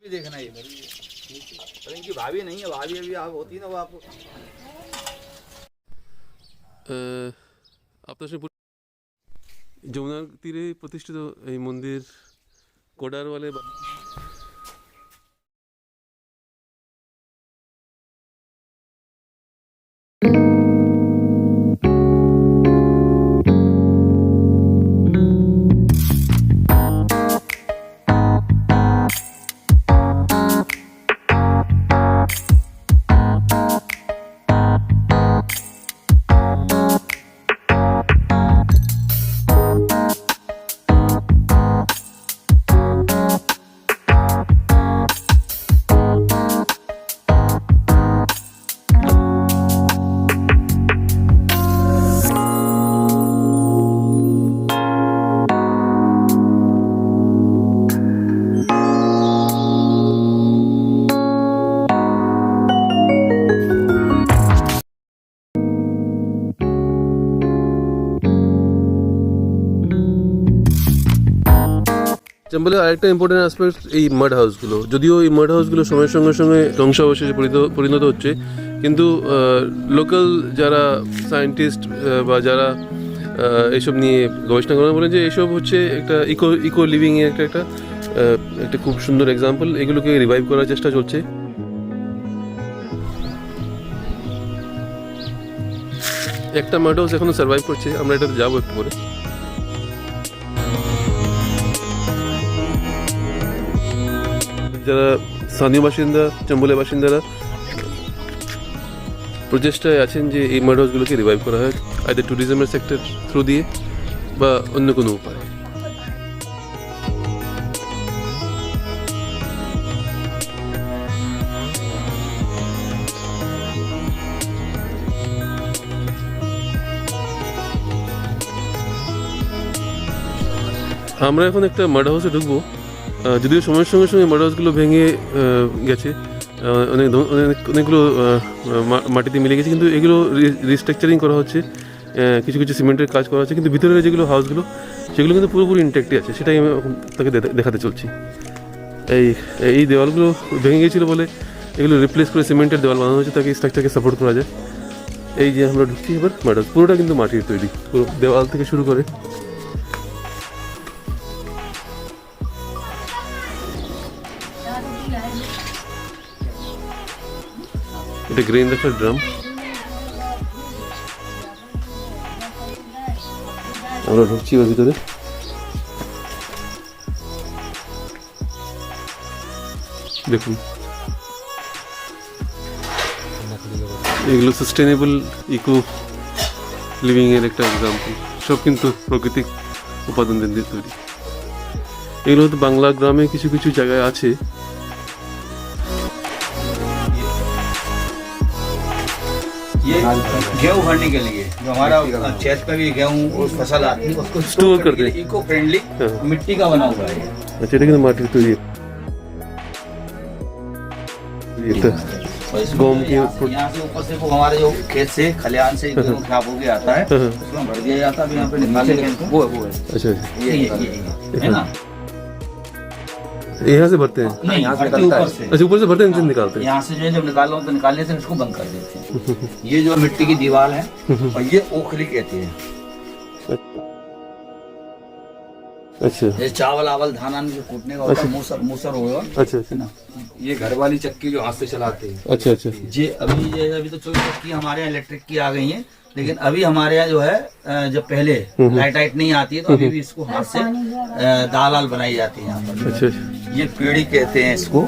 भी देखना ये मेरी, पर इनकी भाभी नहीं है, भाभी अभी आप होती ना वो आपको। আপনার সঙ্গে যমুনার তীরে প্রতিষ্ঠিত এই মন্দির কোডারওয়ালে চম্বলের আরেকটা ইম্পর্টেন্ট অ্যাসপেক্ট এই মাড হাউসগুলো। যদিও এই মাড হাউসগুলো সময়ের সঙ্গে সঙ্গে ধ্বংসাবশেষে পরিণত হচ্ছে, কিন্তু লোকাল যারা সায়েন্টিস্ট বা যারা এইসব নিয়ে গবেষণা করেন বলেন যে এইসব হচ্ছে একটা ইকো লিভিংয়ের একটা খুব সুন্দর এক্সাম্পল। এগুলোকে রিভাইভ করার চেষ্টা চলছে। একটা মাড হাউস এখনো সার্ভাইভ করছে, আমরা এটাতে যাবো একটু পরে। যারা স্থানীয় বাসিন্দা, চম্বলের বাসিন্দারা প্রচেষ্টায় আছেন যে এই মাড হাউসগুলোকে রিভাইভ করা হয়, আইদার ট্যুরিজমের সেক্টর থ্রু দিয়ে বা অন্য কোনো উপায়। আমরা এখন একটা মাড হাউসে ঢুকবো। যদিও সময়ের সঙ্গে সঙ্গে মাড হাউসগুলো ভেঙে গেছে, অনেকগুলো মাটিতে মিলে গেছে, কিন্তু এগুলো রিস্ট্রাকচারিং করা হচ্ছে, কিছু কিছু সিমেন্টের কাজ করা হচ্ছে, কিন্তু ভিতরে যেগুলো হাউসগুলো সেগুলো কিন্তু পুরোপুরি ইনট্যাক্টই আছে। সেটাই আমি তাকে দেখাতে চলছি। এই দেওয়ালগুলো ভেঙে গিয়েছিলো বলে এগুলো রিপ্লেস করে সিমেন্টের দেওয়াল বানানো হয়েছে, তাকে স্ট্রাকচারকে সাপোর্ট করা যায়। এই যে আমরা ঢুকছি এবার মাড হাউস, পুরোটা কিন্তু মাটির তৈরি, পুরো দেওয়াল থেকে শুরু করে। এটা গ্রেন রাখার ড্রাম। আমরা ঢুকছি ওর ভিতরে। দেখুন এগুলো সাস্টেনেবল ইকো লিভিং এর একটা এক্সাম্পল। সব কিন্তু প্রাকৃতিক উপাদান দিয়ে তৈরি। এগুলো তো বাংলা গ্রামে কিছু কিছু জায়গায় আছে। ये गेहूँ भरने के लिए जो हमारा खेत में भी गेहूँ फसल आती है उसको स्टोर करते हैं। इको फ्रेंडली मिट्टी का बना हुआ है। अच्छा, এটা কিন্তু মাটির তৈরি। गम के यहाँ से ऊपर से वो हमारे जो खेत से खलिहान से गेहूँ खराब हो गया आता है, उसमें भर दिया जाता है। यहाँ पे निकालने के वो है। अच्छा, ये है ना, यहाँ से भरते हैं? नहीं, यहाँ से ऊपर से। अच्छा, ऊपर से भरते हैं, नीचे निकालते हैं। यहाँ से जो जब निकालो तो निकालने से इसको बंद कर देते हैं। ये जो मिट्टी की दीवार है और ये ओखली कहती है। अच्छा, ये चावल आवल धान जो कूटने का होता है, मूसर होगा। अच्छा अच्छा ना, ये घर वाली चक्की जो हाथ से चलाते हैं। अच्छा अच्छा। ये अभी तो चोरी चक्की हमारे यहाँ इलेक्ट्रिक की आ गई है, लेकिन अभी हमारे यहाँ जो है जब पहले लाइट नहीं आती है तो अभी भी इसको हाथ से दाल बनाई जाती है यहाँ पर। अच्छा, ये पेड़ी कहते हैं इसको।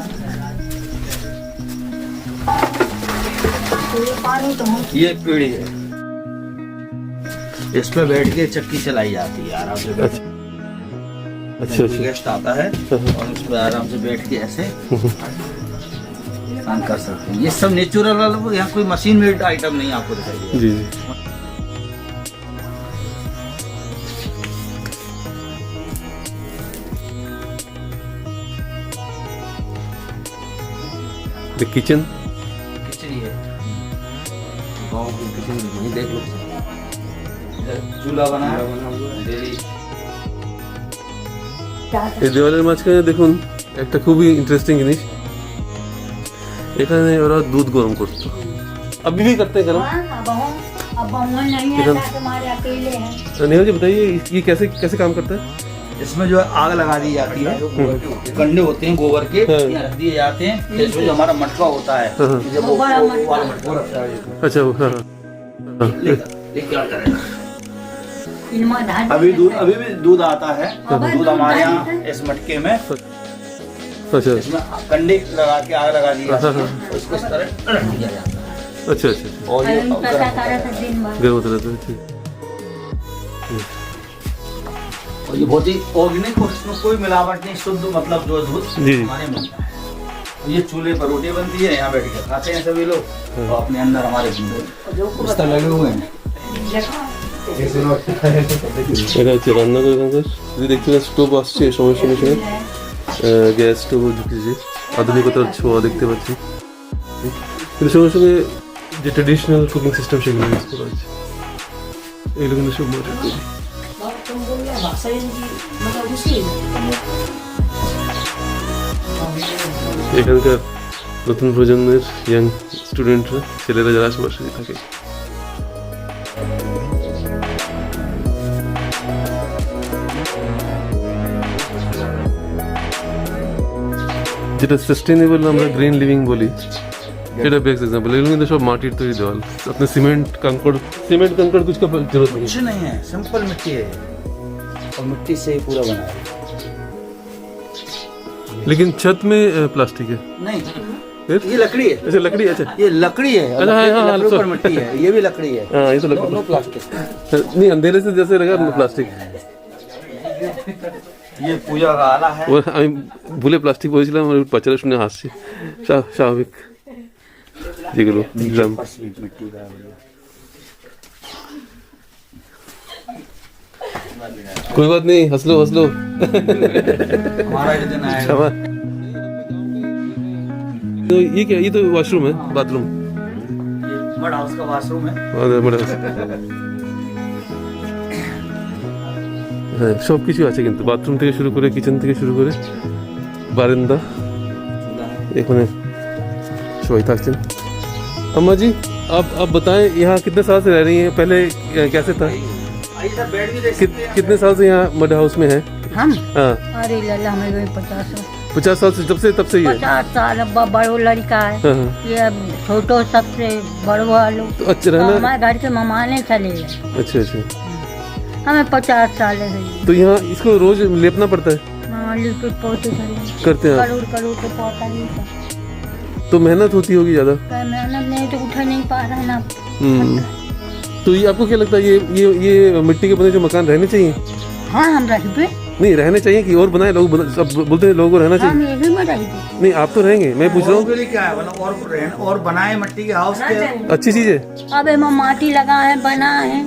ये पेड़ी है, इस पे बैठ के चक्की चलाई जाती है आराम से। अच्छा अच्छा। गेस्ट आता है और उसमें आराम से बैठ के ऐसे काम कर सकते हैं। ये सब नेचुरल वाला, यहाँ कोई मशीन मेड आइटम नहीं आपको दिखाई देगा। जी जी। द किचन किचन ही है, गाँव की किचन नहीं, देख लो चूल्हा बना है। এই দেওয়ালের মাঝখানে দেখুন একটা খুবই ইন্টারেস্টিং জিনিস, এখানে ওরা দুধ গরম করতো, अभी भी करते हैं गरम। अब हम नहीं है, हमारे अकेले हैं। नेहा जी बताइए ये कैसे कैसे काम करता है? इसमें जो है आग लगा दी जाती है, कंडे होते हैं गोबर के, हाँ। ये रख दिए जाते हैं। इसमें जो हमारा मटका होता है, हाँ। जब वो वाला मटका रखता है, अच्छा वो हाँ हाँ ये क्या करेगा? इनमें धान अभी भी दूध आता है, दूध हमारे यहाँ इस मटके में, अच्छा इसमें कंडे लगा के आग लगा दी जाती हाँ, है, हाँ। उसको इस तरह रख दिया जाता है अच्छा अच्छा अच्छा और ये पता सारा था दिन भर। गर्म होता रहता है ठीक। और ये बहुत ही ऑर्गेनिक, उसमें कोई मिलावट नहीं, शुद्ध मतलब जो दूध जी। हमारे मिलता है। और ये चूल्हे पर रोटी बनती है, यहाँ बैठ के खाते हैं सभी लोग, और अपने अंदर हमारे बिस्तर लगे हुए हैं। এটা হচ্ছে রান্নাঘর এখানকার। যদি দেখতে পাচ্ছি স্টোভ আসছে সময়ের সঙ্গে সঙ্গে, গ্যাস স্টোভও ঢুকেছে, আধুনিকতার ছোঁয়া দেখতে পাচ্ছি। কিন্তু সঙ্গে সঙ্গে যে ট্রেডিশনাল কুকিং সিস্টেম সেগুলো ইউজ করা হচ্ছে, এগুলো কিন্তু সব মজা করি। এখানকার নতুন প্রজন্মের ইয়াং স্টুডেন্টরা, ছেলেরা যারা আশেপাশে থাকে, যেটা সাস্টেনেবল আমরা গ্রিন লিভিং বলি, সেটা বেস্ট एग्जांपल। এগুলো কিন্তু সব মাটির তৈরি দেওয়াল, আপনি সিমেন্ট कंकड़ कुछ का जरूरत नहीं कुछ नहीं है, सिंपल मिट्टी है और मिट्टी से ही पूरा बना है। लेकिन छत में प्लास्टिक है। नहीं, फिर? ये लकड़ी है, अच्छा लकड़ी, अच्छा ये लकड़ी है, अच्छा, हाँ, हाँ, लकड़ी पर हाँ, मिट्टी है, ये भी लकड़ी है। हाँ ये तो नो लकड़ी, प्लास्टिक। नहीं अंधेरे से जैसे लगा प्लास्टिक। ये पूजा का आला है। ও আমি ভুলে প্লাস্টিক বলেছিলাম, আর বাচ্চারা শুনে হাসছে, স্বাভাবিক যেগুলো গ্রাম। मिट्टी का कोई बात नहीं, हंस लो हमारा ये दिन आएगा। शाबाश। तो ये क्या, ये तो वॉशरूम है, बाथरूम, मड हाउस का वॉशरूम है। बड़ा হ্যাঁ সব কিছু আছে কিন্তু, বাথরুম থেকে শুরু করে, কিচেন থেকে শুরু করে, বারান্দা, এখানে সবাই থাকছেন। अम्मा जी आप बताएं यहाँ कितने साल से रह रही हैं, पहले कैसे था, आइए सर, बेड भी देख सकते हैं। कितने साल से यहाँ मड हाउस में है? हम हाँ अरे लल्ला हमें वही 50 साल से, तब से ही है। 50 साल। अब बड़ो लड़का है, हाँ, हाँ। ये अब छोटो सबसे बड़ो वालो, तो अच्छा रहना, हमारे घर के मेहमाने चले गए। अच्छा अच्छा। हमें 50 साल है। तो यहाँ इसको रोज लेपना पड़ता है, हाँ, लिपट पोते करते हैं आप? करोड़ के पोता नहीं था। तो मेहनत होती होगी ज्यादा। मेहनत नहीं तो उठा नहीं पा रहा है ना। तो ये आपको क्या लगता है, ये मिट्टी के बने जो मकान रहने चाहिए? हाँ हम रहिबे, नहीं रहने चाहिए कि और बनाए लोग, सब बोलते हैं लोगों को रहना हम चाहिए। यही में रहिबे। नहीं आप तो रहेंगे, मैं पूछ रहा हूँ, के लिए क्या है, मतलब और बनाए मिट्टी के हाउस के। अच्छी चीज है अब हम माटी लगा है, बना है,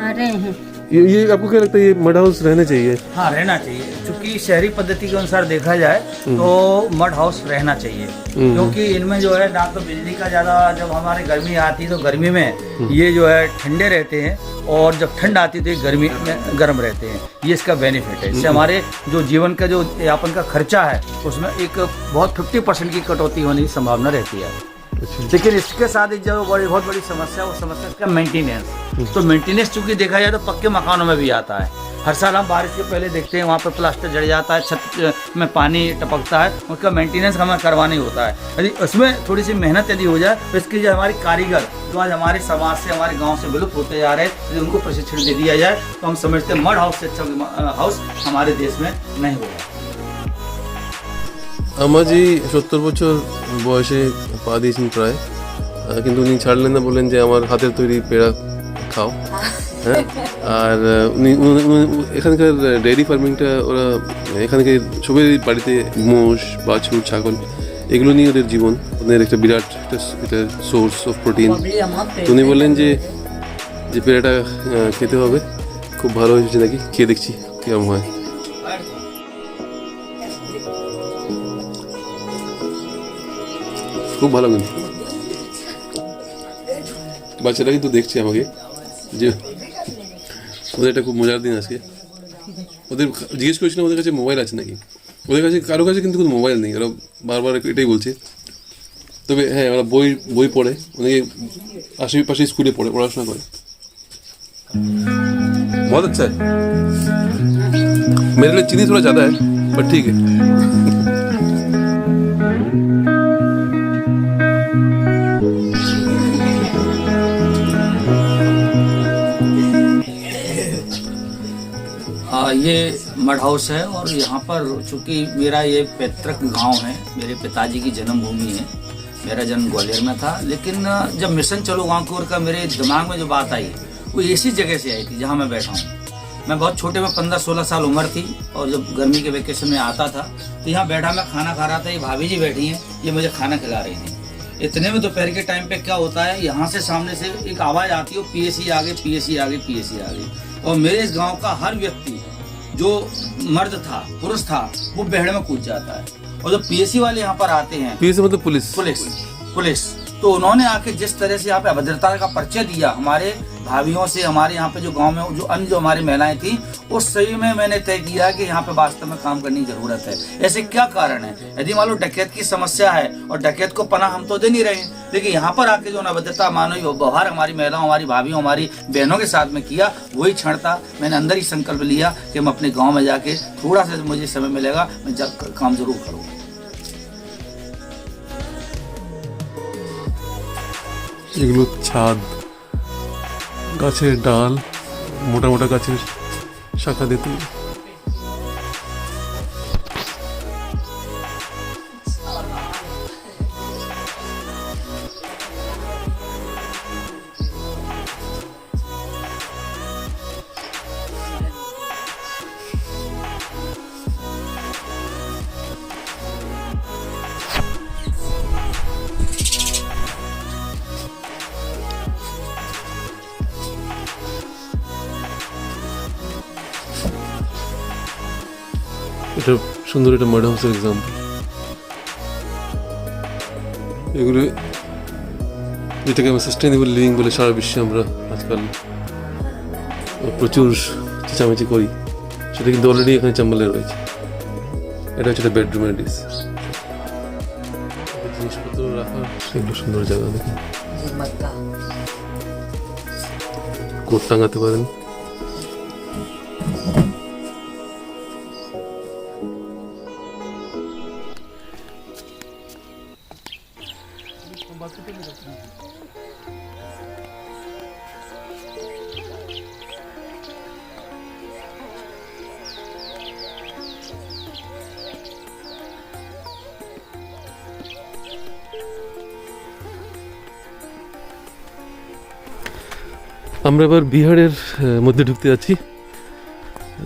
अरे हैं। ये आपको क्या लगता है, ये मड हाउस रहने चाहिए? हाँ रहना चाहिए, क्योंकि शहरी पद्धति के अनुसार देखा जाए तो मड हाउस रहना चाहिए, क्योंकि इनमें जो है ना तो बिजली का ज्यादा, जब हमारे गर्मी आती है तो गर्मी में ये जो है ठंडे रहते हैं, और जब ठंड आती है तो ये गर्मी में गर्म रहते हैं। ये इसका बेनिफिट है, इससे हमारे जो जीवन का जो यापन का खर्चा है उसमें एक बहुत 50% की कटौती होने की संभावना रहती है। लेकिन इसके साथ एक जो बहुत बड़ी समस्या, वो समस्या इसका मेंटेनेंस। तो मेंटेनेंस चूंकि देखा जाए तो पक्के मकानों में भी आता है। हर साल हम बारिश के पहले देखते हैं वहाँ पर प्लास्टर जड़ जाता है, छत में पानी टपकता है, उसका मेंटेनेंस हमें करवाना ही होता है। यदि उसमें थोड़ी सी मेहनत यदि हो जाए तो इसकी जो हमारी कारीगर जो आज हमारे समाज से, हमारे गांव से विलुप्त होते जा रहे हैं, यदि उनको प्रशिक्षण दे दिया जाए तो हम समझते हैं मड हाउस से अच्छा हाउस हमारे देश में नहीं होगा। আমাজি 70 বছর বয়সে পা দিয়েছেন প্রায়, কিন্তু উনি ছাড়লেন না, বললেন যে আমার হাতের তৈরি পেড়া খাও। হ্যাঁ আর উনি এখানকার ডেয়ারি ফার্মিংটা, ওরা এখানকার সবাই বাড়িতে মোষ, বাছুর, ছাগল, এগুলো নিয়ে ওদের জীবন, ওদের একটা বিরাট একটা সোর্স অফ প্রোটিন। উনি বললেন যে পেড়াটা খেতে হবে, খুব ভালো হয়েছে নাকি, খেয়ে দেখছি কিরম হয়। খুব ভালো, কিন্তু বাচ্চারা কিন্তু দেখছে আমাকে, যে ওদের একটা খুব মজার দিন আজকে। ওদের জিজ্ঞেস করেছিলাম ওদের কাছে মোবাইল আছে নাকি, ওদের কাছে কারো কাছে কিন্তু কোনো মোবাইল নেই, ওরা বারবার এটাই বলছে। তবে হ্যাঁ, ওরা বই পড়ে, অনেকে আশেপাশে স্কুলে পড়াশোনা করে। बहुत अच्छा है, मेरे लिए चीनी थोड़ा ज़्यादा है पर ठीक है। ये मड हाउस है और यहाँ पर चूँकि मेरा ये पैतृक गांव है, मेरे पिताजी की जन्मभूमि है। मेरा जन्म ग्वालियर में था, लेकिन जब मिशन चलो गांवपुर का मेरे दिमाग में जो बात आई वो इसी जगह से आई थी जहाँ मैं बैठा हूँ। मैं बहुत छोटे में 15-16 साल उम्र थी और जब गर्मी के वेकेशन में आता था तो यहाँ बैठा मैं खाना खा रहा था। ये भाभी जी बैठी हैं, ये मुझे खाना खिला रही थी। इतने में दोपहर के टाइम पे क्या होता है, यहाँ से सामने से एक आवाज़ आती है, पीएससी आगे, पीएससी आगे, पीएससी आगे। और मेरे इस गाँव का हर व्यक्ति जो मर्द था, पुरुष था, वो बेहड़ में कूद जाता है। और जब पीएससी वाले यहाँ पर आते हैं, पीएससी मतलब पुलिस, तो उन्होंने आके जिस तरह से यहाँ पे अभद्रता का परिचय दिया हमारे भाभीयों से, हमारे यहाँ पे जो गांव में जो अन्य जो हमारी महिलाएं थी, उस सही में मैंने तय किया कि यहाँ पे वास्तव में काम करने की जरूरत है। ऐसे क्या कारण है? यदि मान लो डकैत की समस्या है और डकैत को पनाह हम तो दे नहीं रहे हैं, लेकिन यहाँ पर आके जो अभद्रता मानवीय व्यवहार हमारी महिलाओं, हमारी भाभीयों, हमारी बहनों के साथ में किया, वही क्षण था। मैंने अंदर ही संकल्प लिया कि मैं अपने गाँव में जाके थोड़ा सा मुझे समय मिलेगा, मैं जब काम जरूर करूँगा। এগুলো ছাদ, গাছের ডাল, মোটা মোটা গাছের শাখা দিয়ে তৈরি। এটা সুন্দর একটা মাড হাউসের এক্সাম্পল। এগুলো যেটাকে আমরা সাস্টেনেবল লিভিং বলে সারা বিশ্বে আমরা আজকাল প্রচুর চেঁচামেচি করি, সেটা কিন্তু অলরেডি এখানে চাম্বালে রয়েছে। এটা হচ্ছে একটা বেডরুমের ডিস, জিনিসপত্র রাখার সেগুলো সুন্দর জায়গা। দেখুন, কোট টাঙাতে পারেন। আমরা এবার বিহারের মধ্যে ঢুকতে যাচ্ছি।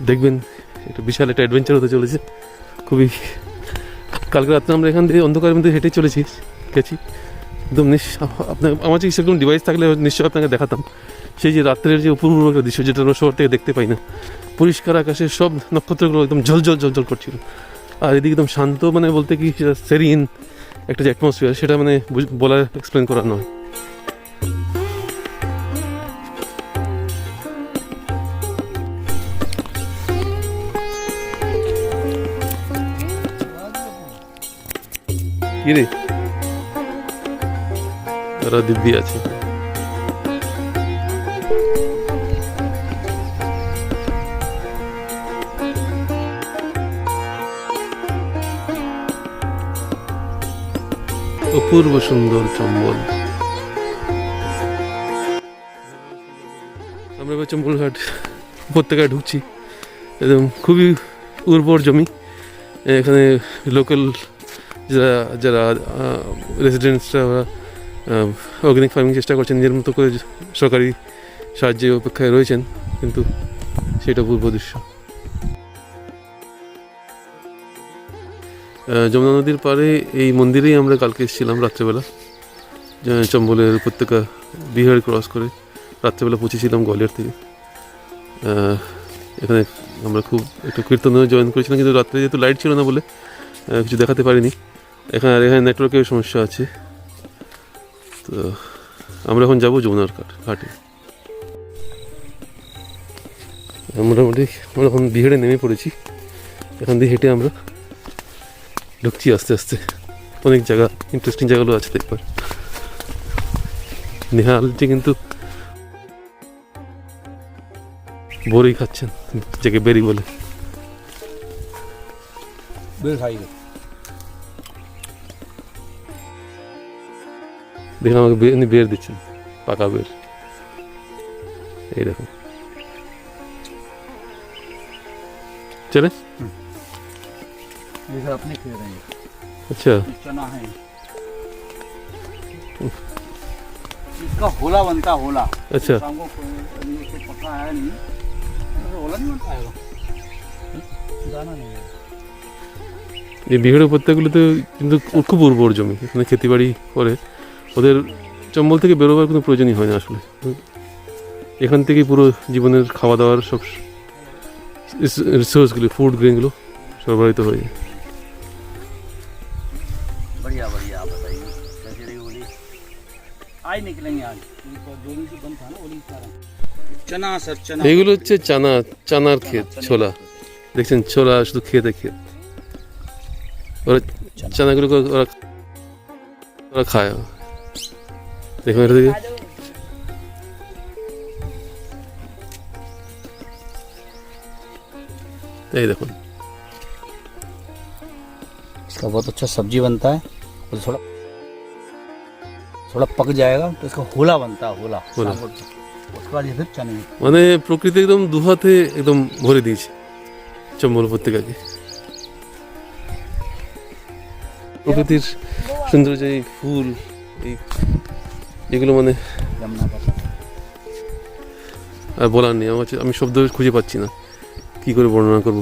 দেখবেন এটা বিশাল একটা অ্যাডভেঞ্চার হতে চলেছে। খুবই কালকে রাত্রে আমরা এখান থেকে অন্ধকারের মধ্যে হেঁটে গেছি একদম। আপনার আমার কাছে সেরকম ডিভাইস থাকলে নিশ্চয়ই আপনাকে দেখাতাম সেই যে রাত্রের যে অপূর্ব একটা দৃশ্য, যেটা আমরা শহর থেকে দেখতে পাই না। পরিষ্কার আকাশে সব নক্ষত্রগুলো একদম ঝলঝল করছিল, আর এদিকে একদম শান্ত, মানে বলতে কি সেটা সেরিন একটা যে অ্যাটমসফিয়ার, সেটা মানে বলার এক্সপ্লেন করার নয়। কি রে, তারা দিব্যি আছে। অপূর্ব সুন্দর চম্বল। আমরা এবার চম্বলঘাট উপত্যকায় ঢুকছি। একদম খুবই উর্বর জমি। এখানে লোকাল যারা রেসিডেন্টসরা অর্গানিক ফার্মিং চেষ্টা করছেন, নিজের মতো করে সরকারি সাহায্যের অপেক্ষায় রয়েছেন, কিন্তু সেটা পূর্ব দৃশ্য। যমুনা নদীর পাড়ে এই মন্দিরেই আমরা কালকে এসেছিলাম রাত্রেবেলা। চম্বলের উপত্যকা বিহার ক্রস করে রাত্রেবেলা পৌঁছেছিলাম গোয়ালিয়র থেকে। এখানে আমরা খুব একটু কীর্তনেও জয়েন করেছিলাম, কিন্তু রাত্রে যেহেতু লাইট ছিল না বলে কিছু দেখাতে পারিনি। এখানে নেটওয়ার্কের সমস্যা আছে। তো আমরা এখন যাবো যমুনার ঘাটে। মোটামুটি আমরা এখন বিহারে নেমে পড়েছি। এখান দিয়ে হেঁটে আমরা ঢুকছি আস্তে আস্তে, অনেক জায়গা ইন্টারেস্টিং জায়গাগুলো আছে দেখবার। নেহালজি কিন্তু বড়ি খাচ্ছেন, যাকে বেরি বলে। बेर खाइए। দেখুন আমাকে উনি বের দিচ্ছেন, পাকা বের। এই দেখুন, চলে। ये सब अपने खेत हैं। अच्छा, चना है, इसका होला बनता है, होला। अच्छा। शाम को अभी उसको पका है नहीं, तो होला नहीं बन पाएगा, दाना नहीं है। এই বিহার উপত্যকাগুলোতে কিন্তু খুব উর্বর জমি, এখানে খেতিবাড়ি করে ওদের চম্বল থেকে বেরোবার কোনো প্রয়োজনই হয় না আসলে। এখান থেকেই পুরো জীবনের খাওয়া দাওয়ার সব রিসোর্সগুলো, ফুড গ্রেনগুলো সরবরাহিত হয়ে যায়। बढ़िया बढ़िया, आप बताइए कैसी रही होली? आज निकलेंगे, आज जो दिन से बंद था ना होली सारा। चना सर, चना এগুলো হচ্ছে চানার ক্ষেত, ছোলা। দেখছেন, ছোলা শুধু খেতে ক্ষেত। ওরা চানাগুলোকে ওরা খায়। দেখুন এটা থেকে এই দেখুন, इसका बहुत अच्छा सब्जी बनता है, और थोड़ा पक जाएगा तो इसका होला बनता है, होला। होला। उसके बाद ये फिर चने। মানে প্রকৃতি একদম দুহাতে একদম ভরে দিয়েছে চম্বল উপত্যকাকে। প্রকৃতির সৌন্দর্য, এই ফুল, এই এগুলো মানে यमुना का আর বলার নেই। আমি শব্দ খুঁজে পাচ্ছি না কি করে বর্ণনা করব।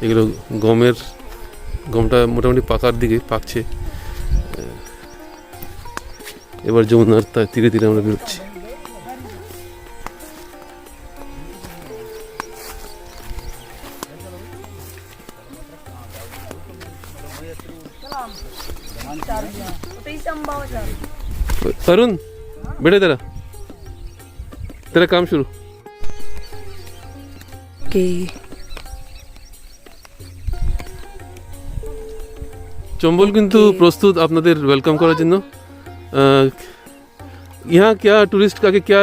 এগুলো গমটা মোটামুটি পাকার দিকে পাকছে। এবার যমুনার তার তীরে তীরে আমরা বেরোচ্ছি। अरुण बेटे, तेरा काम शुरू। চম্বল কিন্তু প্রস্তুত আপনাদের ওয়েলকাম করার জন্য। यहाँ क्या टूरिस्ट का क्या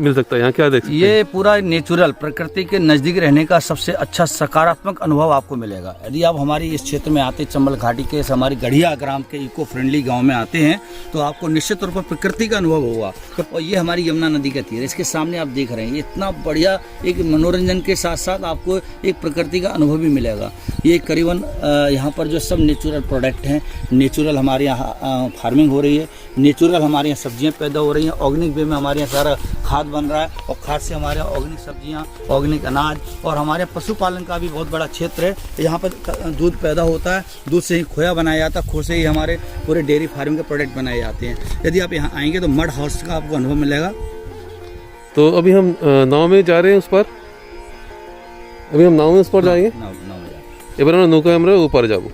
मिल सकता है, यहाँ क्या देख सकते हैं? ये पूरा नेचुरल प्रकृति के नज़दीक रहने का सबसे अच्छा सकारात्मक अनुभव आपको मिलेगा। यदि आप हमारी इस क्षेत्र में आते, चंबल घाटी के हमारी गढ़िया ग्राम के इको फ्रेंडली गांव में आते हैं, तो आपको निश्चित तौर पर प्रकृति का अनुभव होगा। और ये हमारी यमुना नदी का तीर, इसके सामने आप देख रहे हैं, ये इतना बढ़िया एक मनोरंजन के साथ साथ आपको एक प्रकृति का अनुभव भी मिलेगा। ये करीबन यहाँ पर जो सब नेचुरल प्रोडक्ट हैं, नेचुरल हमारे यहाँ फार्मिंग हो रही है, नेचुरल हमारे यहाँ सब्जियाँ पैदा हो रही हैं, ऑर्गेनिक वे में हमारे यहाँ सारा खाद बन रहा है, और खाद से हमारे यहाँ ऑर्गेनिक सब्जियाँ, ऑर्गेनिक अनाज, और हमारे पशुपालन का भी बहुत बड़ा क्षेत्र है। यहाँ पर दूध पैदा होता है, दूध से ही खोया बनाया जाता है, खो से ही हमारे पूरे डेयरी फार्मिंग के प्रोडक्ट बनाए जाते हैं। यदि आप यहाँ आएंगे तो मड हाउस का आपको अनुभव मिलेगा। तो अभी हम नाव में जा रहे हैं उस पर, अभी हम नाव में उस पर जाएंगे। এবার আমরা নৌকায় আমরা ওপারে যাব।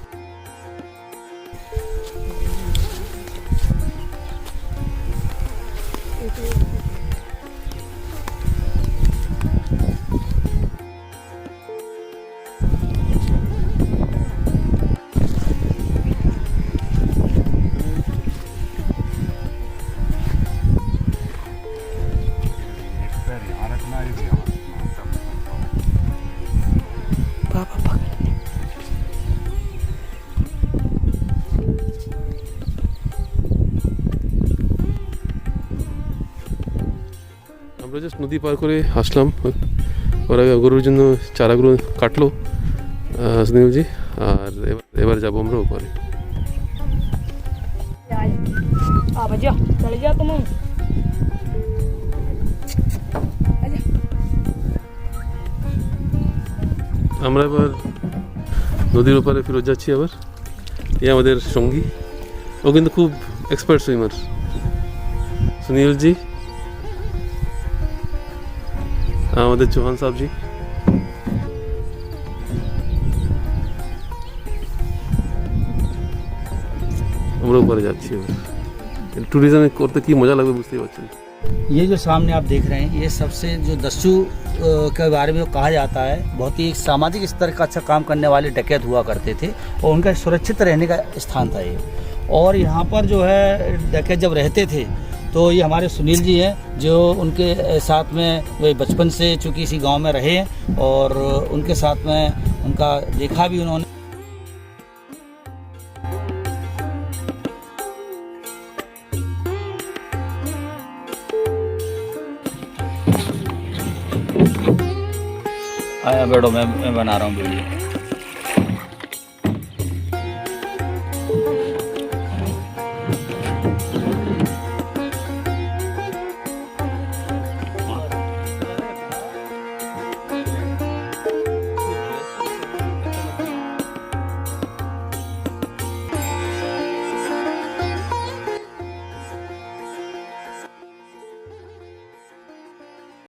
আমরা জাস্ট নদী পার করে আসলাম। ওরা গরুর জন্য চারাগুলো কাটলো সুনীলজি, আর এবার যাবো আমরা ওপারে। আমরা এবার নদীর ওপারে ফেরত যাচ্ছি আবার। এ আমাদের সঙ্গী, ও কিন্তু খুব এক্সপার্ট সুইমার, সুনীলজি, আমাদের চৌহান সাহেবজি। আমরা ওপারে যাচ্ছি এবার। ট্যুরিজম করতে কি মজা লাগবে বুঝতেই পারছেন। ये जो सामने आप देख रहे हैं, ये सबसे जो दस्यु के बारे में कहा जाता है, बहुत ही एक सामाजिक स्तर का अच्छा काम करने वाले डकैत हुआ करते थे और उनका सुरक्षित रहने का स्थान था ये। और यहाँ पर जो है डकैत जब रहते थे तो ये हमारे सुनील जी हैं जो उनके साथ में वे बचपन से चूँकि इसी गांव में रहे हैं और उनके साथ में उनका देखा भी उन्होंने। आया बैठो, मैं बना रहा हूँ वीडियो।